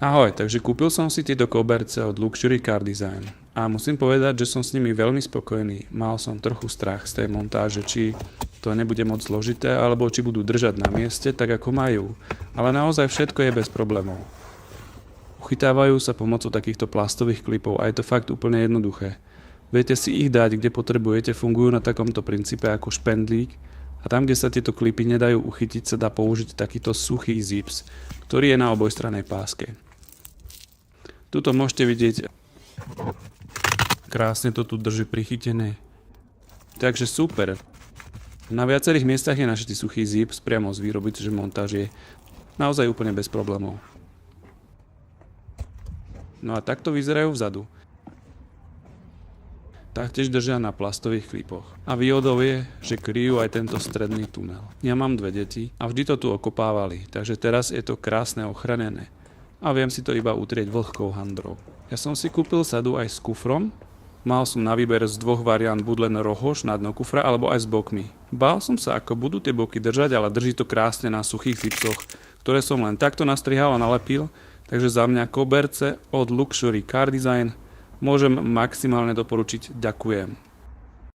Ahoj, takže kúpil som si tieto koberce od Luxury Car Design a musím povedať, že som s nimi veľmi spokojný. Mal som trochu strach z tej montáže, či to nebude moc zložité, alebo či budú držať na mieste tak ako majú. Ale naozaj všetko je bez problémov. Uchytávajú sa pomocou takýchto plastových klipov a je to fakt úplne jednoduché. Viete si ich dať, kde potrebujete, fungujú na takomto princípe ako špendlík a tam, kde sa tieto klipy nedajú uchytiť, sa dá použiť takýto suchý zips, ktorý je na obojstrannej páske. Tuto môžete vidieť, krásne to tu drží prichytené. Takže super. Na viacerých miestach je našitý suchý zips priamo z výroby, čiže montáž je naozaj úplne bez problémov. No a takto vyzerajú vzadu. Taktiež držia na plastových klipoch. A výhodou je, že kryjú aj tento stredný tunel. Ja mám 2 deti a vždy to tu okopávali, takže teraz je to krásne ochranené. A viem si to iba utrieť vlhkou handrou. Ja som si kúpil sadu aj s kufrom. Mal som na výber z 2 variant buď len rohož na dno kufra, alebo aj s bokmi. Bál som sa, ako budú tie boky držať, ale drží to krásne na suchých zipsoch, ktoré som len takto nastrihal a nalepil. Takže za mňa koberce od Luxury Car Design môžem maximálne doporučiť. Ďakujem.